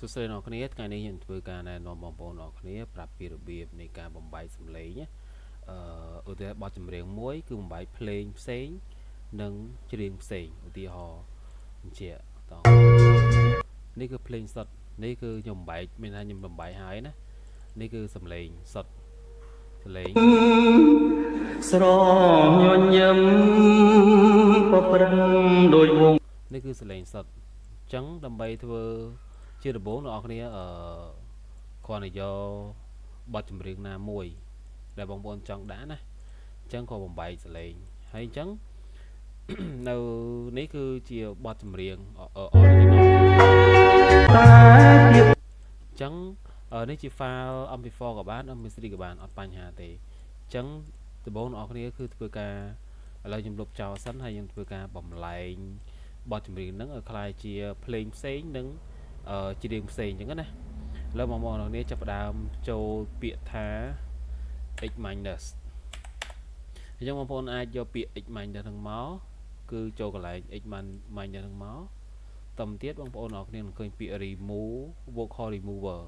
សួស្តីអ្នកគ្នាថ្ងៃនេះយើងធ្វើការណែនាំបងប្អូនអ្នកគ្នាប្រាប់ពីរបៀបនៃការបំបែកសំឡេងណាឧទាហរណ៍បទចម្រៀងមួយគឺបំបែកភ្លេងផ្សេងនិងច្រៀងផ្សេងឧទាហរណ៍អញ្ជាតោះនេះគឺភ្លេងសុទ្ធនេះគឺខ្ញុំបំបែកមានថាខ្ញុំបំបែកហើយណានេះគឺសំឡេងសុទ្ធសំឡេងស្រញញឹមបប្រឹងដោយវងនេះគឺសំឡេងសុទ្ធអញ្ចឹងដើម្បីធ្វើជាដំបូងអ្នកនរគ្នាគ្រាន់តែយកបទចម្រៀងណាមួយដែលបងប្អូនចង់ដាក់ណាអញ្ចឹងក៏បំបែកសលេងហើយអញ្ចឹងនៅនេះគឺជាបទចម្រៀង original តែទៀតអញ្ចឹងនេះជា file MP4 ក៏បាន MP3 ក៏បានអត់បញ្ហាទេអញ្ចឹងដំបូងអ្នកនរគ្នាគឺធ្វើការឥឡូវខ្ញុំលុបចោលសិនហើយយើងធ្វើការបំលែងបទចម្រៀងហ្នឹងឲ្យคล้ายជាភ្លេងផ្សេងនិងច្រៀងផ្សេងអញ្ចឹងណាឥឡូវបងប្អូនអ្នកនរគ្នាចាប់ផ្ដើមចូលពាក្យថា x minus អញ្ចឹងបងប្អូនអាចយកពាក្យ x minus ហ្នឹងមកគឺចូលកន្លែង x minus ហ្នឹងមកតទៅទៀតបងប្អូនអរគ្នានឹងឃើញពាក្យ remove vocal remover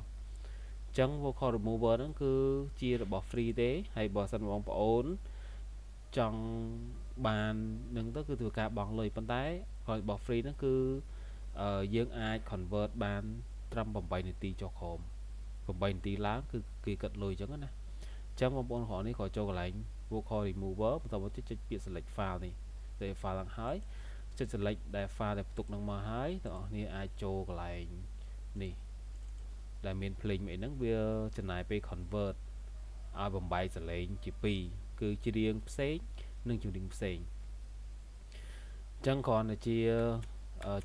អញ្ចឹង vocal remover ហ្នឹងគឺជារបស់ free ទេហើយបើសិនបងប្អូនចង់បាននឹងទៅគឺធ្វើការបង់លុយប៉ុន្តែរបស់ free ហ្នឹងគឺយើងអាច convert បានត្រឹម8នាទីចុះក្រោម8នាទីឡើងគឺគេគិតលុយអញ្ចឹងណាអញ្ចឹងបងប្អូនក្រោយនេះក៏ចូលកន្លែង vocal remover បន្តមកចុចពាក្យ select file នេះតែ file ឡើងហើយចុច select ដែល file ដែលផ្ទុកនឹងមកហើយទាំងអស់គ្នាអាចចូលកន្លែងនេះដែលមានភ្លេងមួយហ្នឹងវាចំណាយពេល convert ឲ្យបំបែកសលេងជា2គឺច្រៀងផ្សេងនិងច្រៀងផ្សេងអញ្ចឹងគ្រាន់តែជា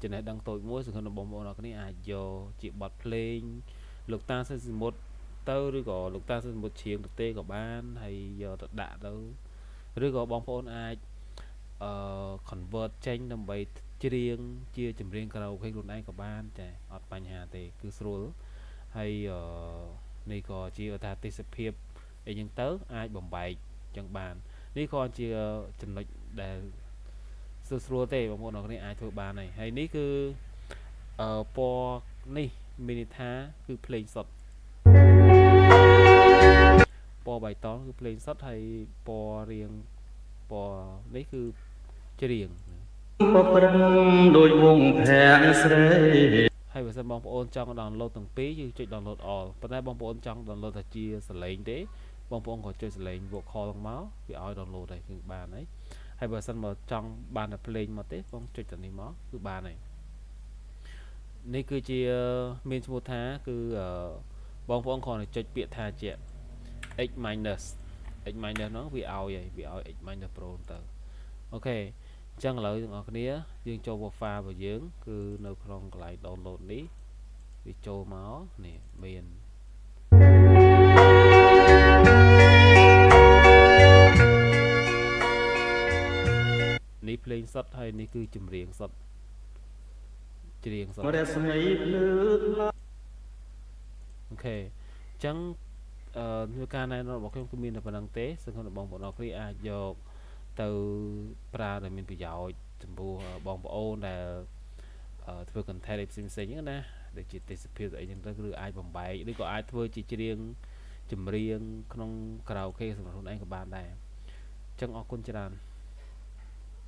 ចំណេះដឹងតូចមួយសង្ឃឹមបងប្អូនអរគ្នាអាចយកជាបទភ្លេងលោកតាសិសមុទ្រទៅឬក៏លោកតាសិសមុទ្រច្រៀងទៅទេក៏បានហើយយកទៅដាក់ទៅឬក៏បងប្អូនអាចconvert ចេញដើម្បីច្រៀងជាចម្រៀងខារ៉ាអូខេខ្លួនឯងក៏បានចាអត់បញ្ហាទេគឺស្រួលហើយនេះក៏ជាថាទេសភាពអីចឹងទៅអាចបំបែកចឹងបាននេះក៏ជាចំណុចដែលស្រួលទេបងប្អូនអរគ្នាអាចធ្វើបានហើយនេះគឺពណ៌នេះមានន័យថាគឺភ្លេងសុទ្ធពណ៌បៃតងគឺភ្លេងសុទ្ធហើយពណ៌រៀងពណ៌នេះគឺច្រៀងបប្រឹងដោយវងភ័ក្រស្រីហើយបើសិនបងប្អូនចង់ download ទាំងពីរគឺចុច download all ប៉ុន្តែបងប្អូនចង់ download តែជាសលេងទេបងប្អូនក៏ចុចសលេង vocal ហ្នឹងមកវាឲ្យ download ដែរគឺបានហើយបើសិនមកចង់បានតែភ្លេងមកទេបងចុចទៅនេះមកគឺបានហើយនេះគឺជាមានឈ្មោះថាគឺបងប្អូនគ្រាន់តែចុចពាក្យថាជា x minus ហ្នឹងវាឲ្យហើយវាឲ្យ x minus pro ទៅអូខេអញ្ចឹងឥឡូវទាំងអស់គ្នាយើងចូល file របស់យើងគឺនៅក្នុងកន្លែង download នេះវាចូលមកនេះមាននេះភ្លេងសុទ្ធហើយនេះគឺចម្រៀងសុទ្ធច្រៀងសុទ្ធរស្មីភ្លឺអូខេអញ្ចឹងធ្វើការណែនាំរបស់ខ្ញុំគឺមានតែប៉ុណ្្នឹងទេសង្ឃឹមថាបងប្អូនអរគ្នាអាចយកទៅប្រើដែលមានប្រយោជន៍ចំពោះបងប្អូនដែលធ្វើ content ផ្សេងៗហ្នឹងណាដូចជាទេសភាពអីចឹងទៅឬអាចបំបែកឬក៏អាចធ្វើជាច្រៀងចម្រៀងក្នុង karaoke សម្រាប់ខ្លួនឯងក៏បានដែរអញ្ចឹងអរគុណច្រើន